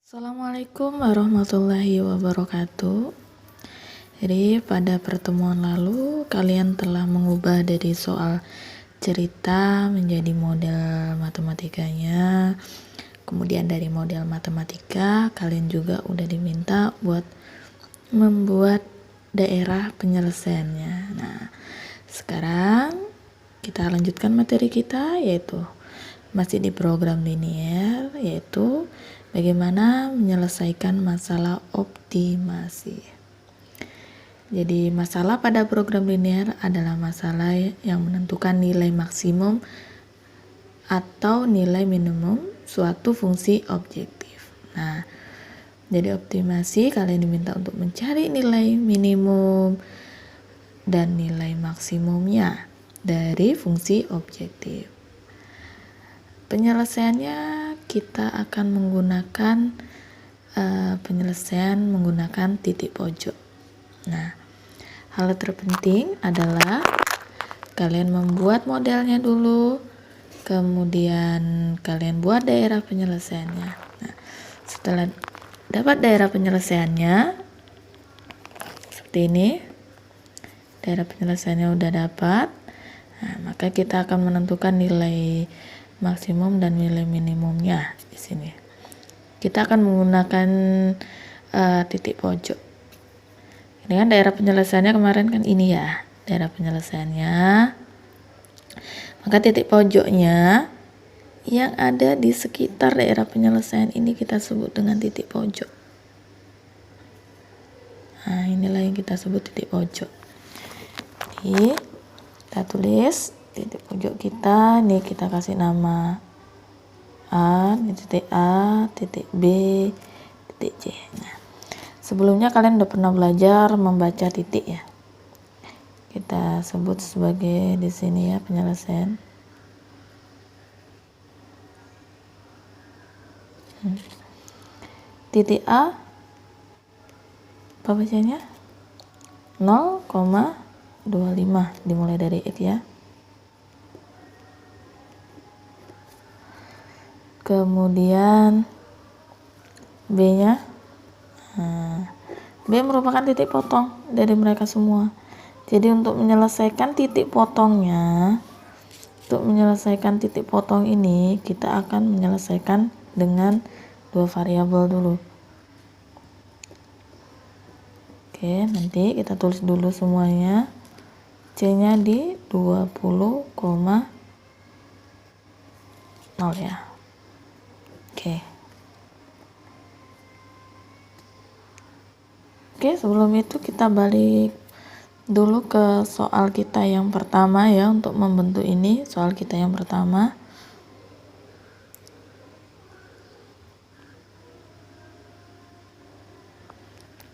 Assalamualaikum warahmatullahi wabarakatuh. Jadi pada pertemuan lalu kalian telah mengubah dari soal cerita menjadi model matematikanya. Kemudian dari model matematika kalian juga udah diminta buat membuat daerah penyelesaiannya. Nah, sekarang kita lanjutkan materi kita, yaitu masih di program linear, yaitu bagaimana menyelesaikan masalah optimasi. Jadi masalah pada program linear adalah masalah yang menentukan nilai maksimum atau nilai minimum suatu fungsi objektif. Nah, jadi optimasi kalian diminta untuk mencari nilai minimum dan nilai maksimumnya dari fungsi objektif. Penyelesaiannya kita akan menggunakan penyelesaian menggunakan titik pojok. Nah, hal terpenting adalah kalian membuat modelnya dulu, kemudian kalian buat daerah penyelesaiannya. Nah, setelah dapat daerah penyelesaiannya seperti ini, daerah penyelesaiannya udah dapat, nah, maka kita akan menentukan nilai maksimum dan nilai minimumnya di sini. Kita akan menggunakan titik pojok. Ini kan daerah penyelesaiannya kemarin kan ini ya, daerah penyelesaiannya. Maka titik pojoknya yang ada di sekitar daerah penyelesaian ini kita sebut dengan titik pojok. Nah, inilah yang kita sebut titik pojok. Jadi, kita tulis titik pojok kita, ini kita kasih nama A, ini titik A, titik B, titik C. Nah, sebelumnya kalian udah pernah belajar membaca titik ya. Kita sebut sebagai di sini ya penyelesaian. Titik A apa bacanya? 0,25 dimulai dari X ya. Kemudian B-nya, B merupakan titik potong dari mereka semua. Jadi untuk menyelesaikan titik potongnya, ini kita akan menyelesaikan dengan dua variabel dulu. Oke, nanti kita tulis dulu semuanya. C-nya di 20,0 ya. Oke, sebelum itu kita balik dulu ke soal kita yang pertama ya, untuk membentuk ini soal kita yang pertama.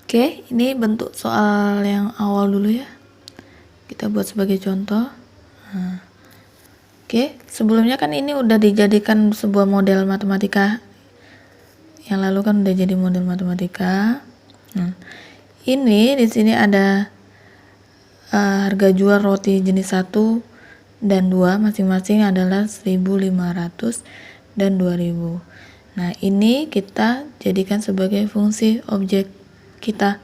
Oke, ini bentuk soal yang awal dulu ya. Kita buat sebagai contoh. Oke, sebelumnya kan ini udah dijadikan sebuah model matematika. Yang lalu kan udah jadi model matematika. Ini di sini ada harga jual roti jenis 1 dan 2 masing-masing adalah 1.500 dan 2.000. Nah, ini kita jadikan sebagai fungsi objek kita.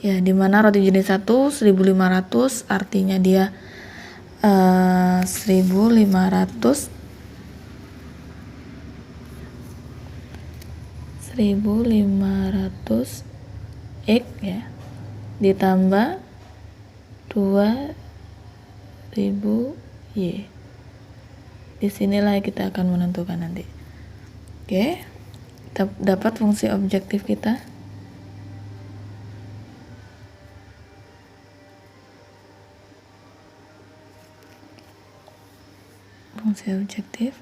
Ya, dimana roti jenis 1 1.500 artinya dia 1.500 X ya, ditambah 2.000 Y. Disinilah kita akan menentukan nanti. Oke, kita dapat fungsi objektif kita. Fungsi objektif.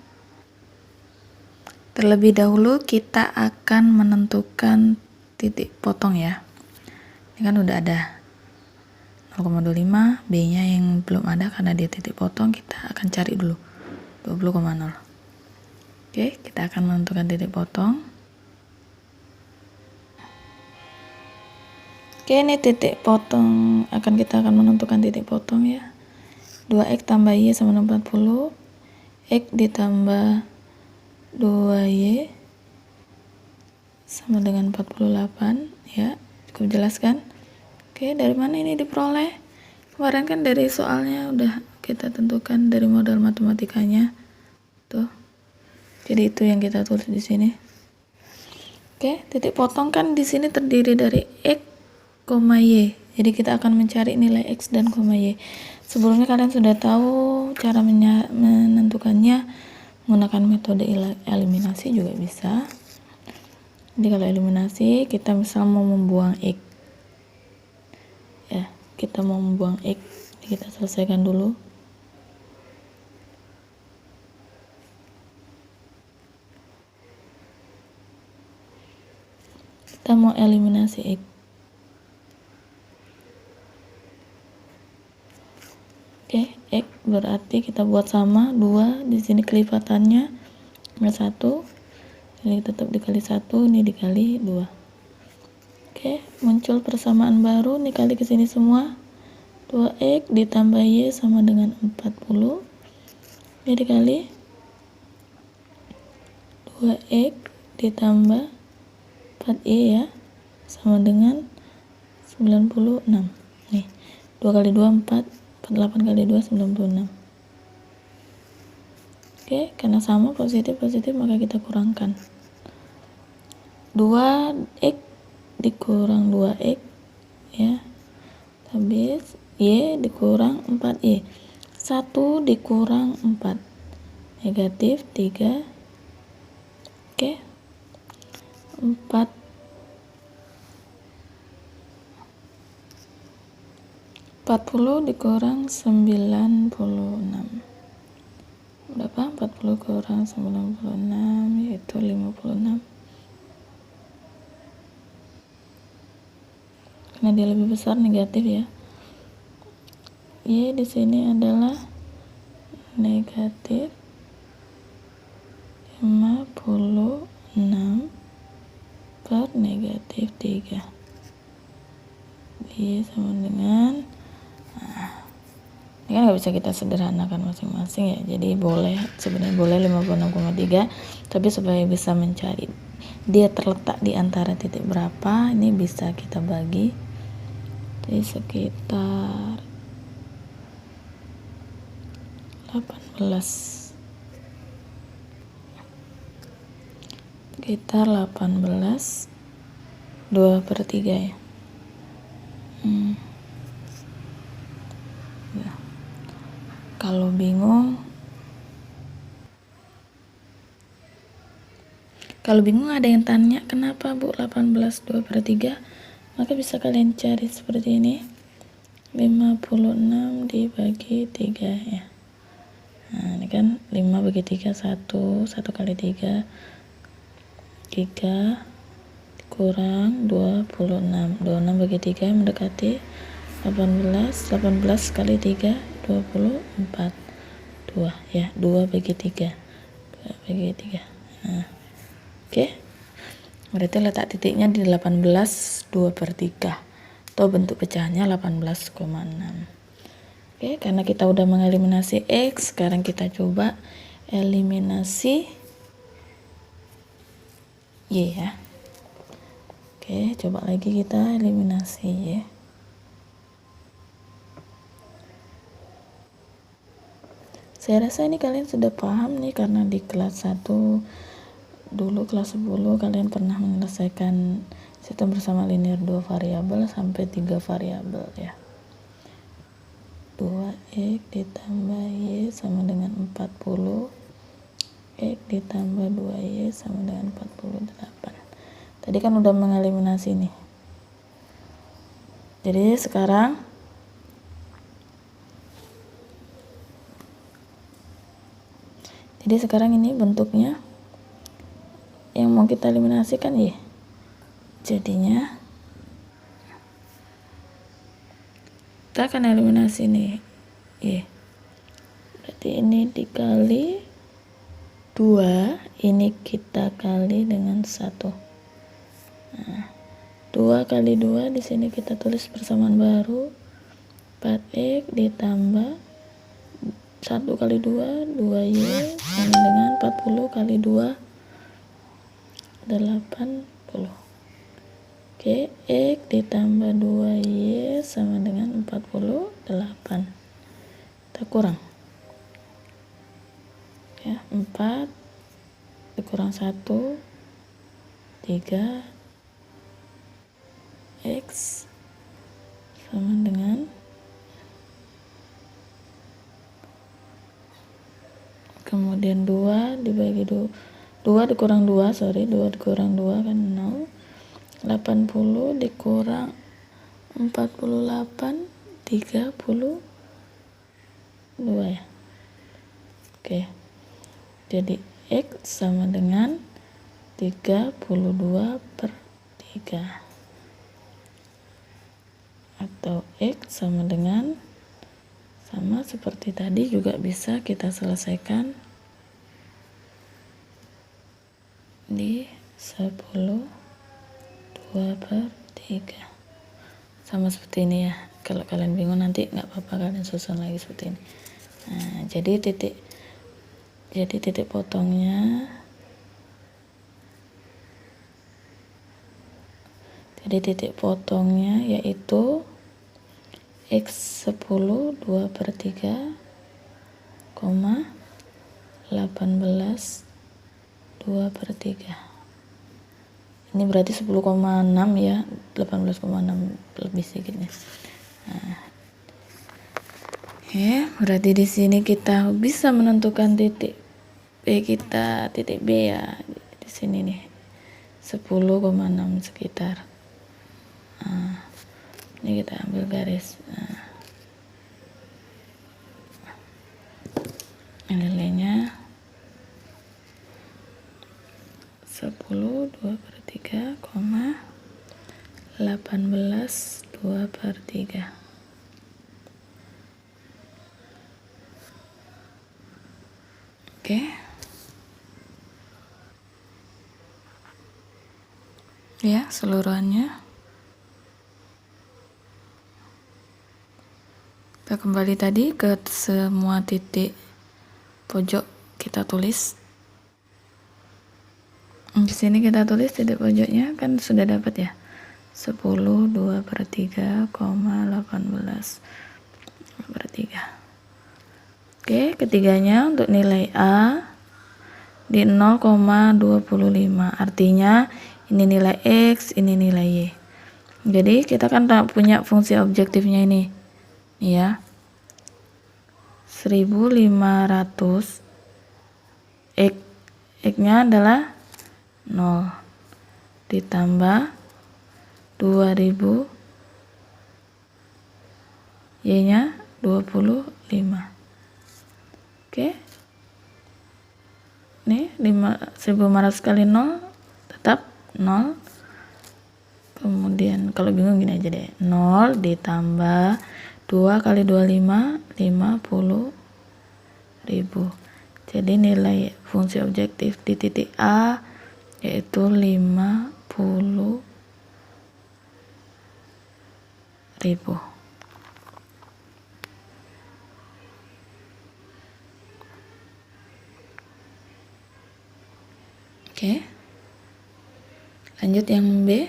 Terlebih dahulu kita akan menentukan titik potong ya. Ini kan udah ada 0,25, B-nya yang belum ada karena dia titik potong, kita akan cari dulu 20,0. Oke, kita akan menentukan titik potong. Oke, ini titik potong, kita akan menentukan titik potong ya. 2X tambah Y sama 40, X ditambah 2Y sama dengan 48 ya. Cukup jelas kan? Oke, dari mana ini diperoleh? Kemarin kan dari soalnya udah kita tentukan dari modal matematikanya tuh. Jadi itu yang kita tulis di sini. Oke, titik potong kan di sini terdiri dari X, Y. Jadi kita akan mencari nilai X dan Y. Sebelumnya kalian sudah tahu cara menentukannya menggunakan metode eliminasi juga bisa. Jadi kalau eliminasi kita misal mau membuang X ya, kita mau membuang X, jadi kita selesaikan dulu. Kita mau eliminasi X. Oke, X berarti kita buat sama 2, di sini kelipatannya 1, ini tetap dikali 1, ini dikali 2. Oke, muncul persamaan baru, ini kali ke sini semua. 2x ditambah y sama dengan 40. Ini dikali 2x ditambah 4y ya, sama dengan 96. Nih, 2 kali 2 4, 48 kali 2 96. Oke, karena sama positif maka kita kurangkan. 2x dikurang 2x ya, habis y dikurang 4y. 1 dikurang 4 negatif 3. Oke, 4 40 dikurang 96 berapa? 40 kurang 96 yaitu 56. Karena dia lebih besar negatif ya. Y di sini adalah negatif 56 per negatif 3. Y sama dengan, ini kan nggak bisa kita sederhanakan masing-masing ya, jadi sebenarnya boleh 56,3, tapi supaya bisa mencari dia terletak di antara titik berapa, ini bisa kita bagi jadi sekitar 18, sekitar 18 2/3 ya. Kalau bingung ada yang tanya kenapa Bu 18 2/3, maka bisa kalian cari seperti ini, 56 dibagi 3 ya. Nah ini kan 5 bagi 3 1 kali 3 kurang 26 bagi 3 mendekati 18 kali 3 24 2 ya, 2 bagi 3 nah oke. Berarti letak titiknya di 18 2/3 atau bentuk pecahannya 18,6. Oke, karena kita udah mengeliminasi X, sekarang kita coba eliminasi Y ya. Oke, coba lagi kita eliminasi Y. Saya rasa ini kalian sudah paham nih, karena di kelas 1 dulu, kelas 10 kalian pernah menyelesaikan sistem bersama linear 2 variabel sampai 3 variabel ya. 2x ditambah y sama dengan 40, x ditambah 2y sama dengan 48. Tadi kan udah mengeliminasi nih. Jadi sekarang ini bentuknya yang mau kita eliminasi kan y. Jadinya kita akan eliminasi nih y. Berarti ini dikali 2, ini kita kali dengan 1. Nah, 2 kali 2 di sini kita tulis persamaan baru, 4x ditambah 1 kali 2 2y sama dengan 40 kali 2 8 Oke, X ditambah 2Y sama dengan 48. Kita kurang. Ya, 4 dikurang 1, 3, X sama dengan kemudian 2 dibagi 2 dikurang 2 dikurang 2 kan 0. 80 dikurang 48 32 ya. Oke, jadi X sama dengan 32/3 atau X sama dengan, sama seperti tadi juga bisa kita selesaikan di 10/2/3 sama seperti ini ya. Kalau kalian bingung nanti nggak apa-apa, kalian susun lagi seperti ini. Nah, jadi titik potongnya yaitu X 10 2/3, 18 2/3. Ini berarti 10,6 ya, 18,6 lebih sedikit nih. Nah, oke, berarti di sini kita bisa menentukan titik B kita, titik B ya di sini nih, 10,6 sekitar. Nah, ini kita ambil garis. Nah, nilainya 10 2/3, 18 2/3. Oke. Ya, seluruhannya. Kita kembali tadi ke semua titik pojok kita tulis. Di sini kita tulis titik pojoknya kan sudah dapat ya. 10 2/3, 18 2/3. Oke, ketiganya untuk nilai A di 0,25. Artinya ini nilai X, ini nilai Y. Jadi kita kan punya fungsi objektifnya ini. Ya. 1500 X-nya adalah 0 ditambah 2000, Y-nya 25. Oke. Nih 1500 kali 0 tetap 0. Kemudian kalau bingung gini aja deh. 0 ditambah 2 kali 25 50.000. Jadi nilai fungsi objektif di titik A yaitu 50.000. Oke. Lanjut yang B.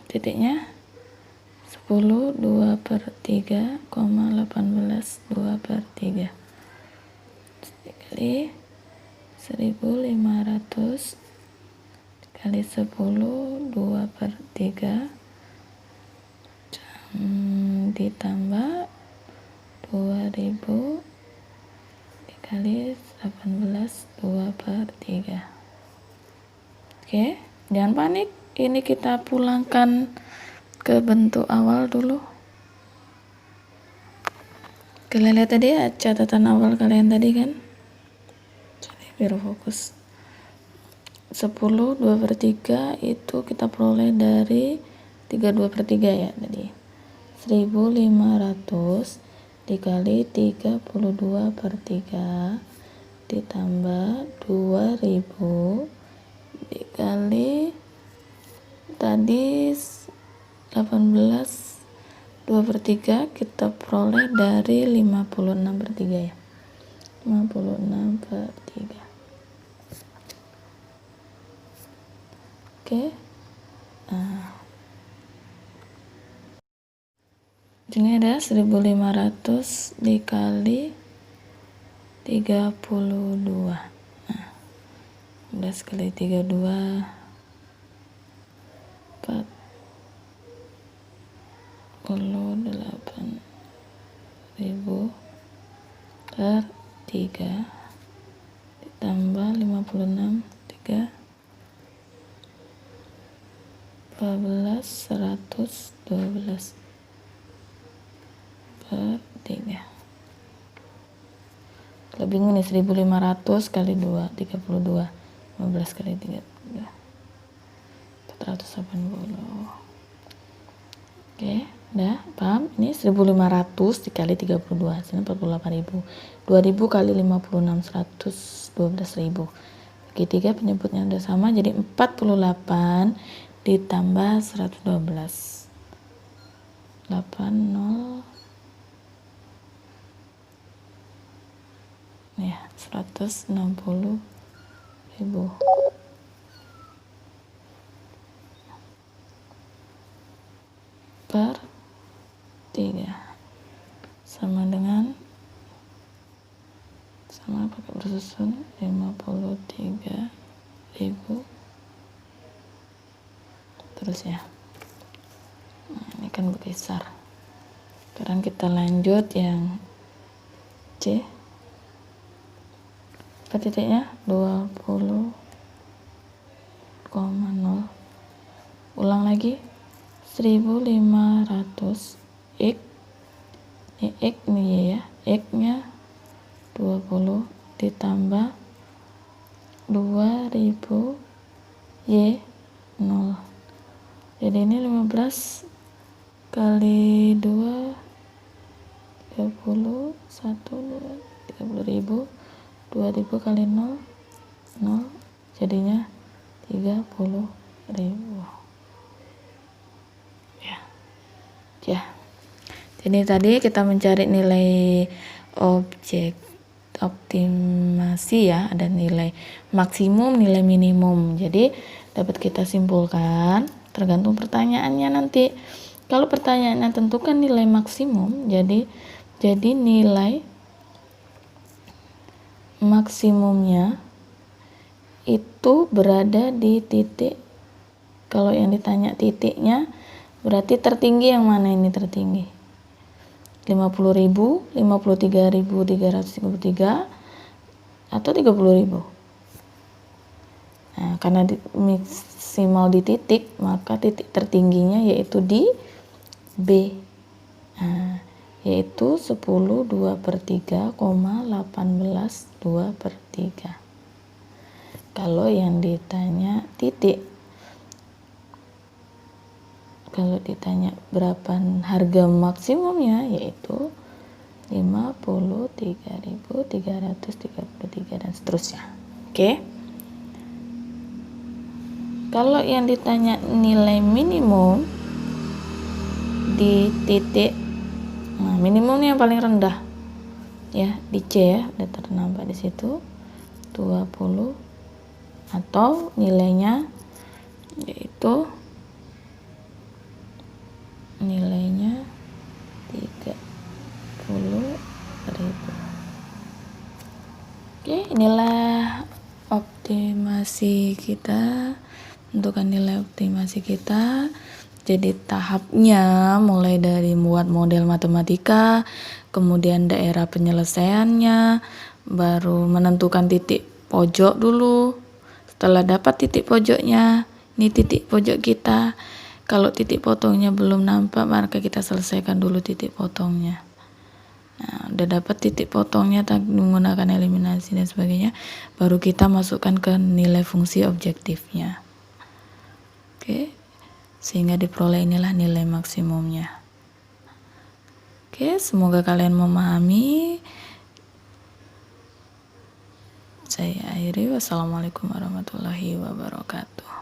Titiknya 10 2/3, 18 2/3 dikali 1500 kali 10 2/3 ditambah 2000 dikali 18 2/3. Oke, jangan panik, ini kita pulangkan ke bentuk awal dulu. Kalian lihat tadi ya catatan awal kalian tadi kan, jadi biar fokus. 10 2/3 itu kita peroleh dari 32/3 ya tadi. 1500 dikali 32/3 ditambah 2000 dikali tadi 18 2/3 kita peroleh dari 56/3 ya. 56/3. Oke. Nah, ini ada 1500 dikali 32. Nah, 11 kali 32 48.000 per 3 ditambah 56 3 14 112 per 3. Kalau bingung nih, 1500 kali 2 32, 15 kali 3 480. Oke, udah paham? Ini 1500 dikali 32, sini 48.000. 2000 kali 56, 112.000. Bagi 3 penyebutnya udah sama, jadi 48 ditambah 112. 80 ya, 160.000. Per 3 sama dengan, sama pakai bersusun, 53.000 terus ya. Nah, ini kan berkisar. Sekarang kita lanjut yang C. Apa titiknya? 20,0. Ulang lagi, 1500 X, ini X nih ya, X nya 20 ditambah 2000 Y 0. Jadi ini 15 kali 2 30 30.000, 2000 kali 0 0, jadinya 30.000 ya. Jadi tadi kita mencari nilai objek optimasi ya, ada nilai maksimum, nilai minimum. Jadi dapat kita simpulkan tergantung pertanyaannya nanti. Kalau pertanyaannya tentukan nilai maksimum, jadi nilai maksimumnya itu berada di titik. Kalau yang ditanya titiknya, berarti tertinggi yang mana ini tertinggi? 50.000, 53.333 atau 30.000? Nah, karena maksimal di titik, maka titik tertingginya yaitu di B. Nah, yaitu 10 2/3, 18 2/3. Kalau yang ditanya titik, kalau ditanya berapa harga maksimumnya, yaitu 53.333 dan seterusnya. Oke. Kalau yang ditanya nilai minimum di titik, nah minimumnya yang paling rendah ya, di C ya, udah ternampak di situ 20, atau nilainya yaitu nilainya 30.000. Oke, inilah optimasi kita, tentukan nilai optimasi kita. Jadi tahapnya mulai dari membuat model matematika, kemudian daerah penyelesaiannya, baru menentukan titik pojok dulu. Setelah dapat titik pojoknya, ini titik pojok kita. Kalau titik potongnya belum nampak, maka kita selesaikan dulu titik potongnya. Nah, udah dapat titik potongnya menggunakan eliminasi dan sebagainya, baru kita masukkan ke nilai fungsi objektifnya. Oke, sehingga diperoleh inilah nilai maksimumnya. Oke, semoga kalian memahami. Saya akhiri, wassalamualaikum warahmatullahi wabarakatuh.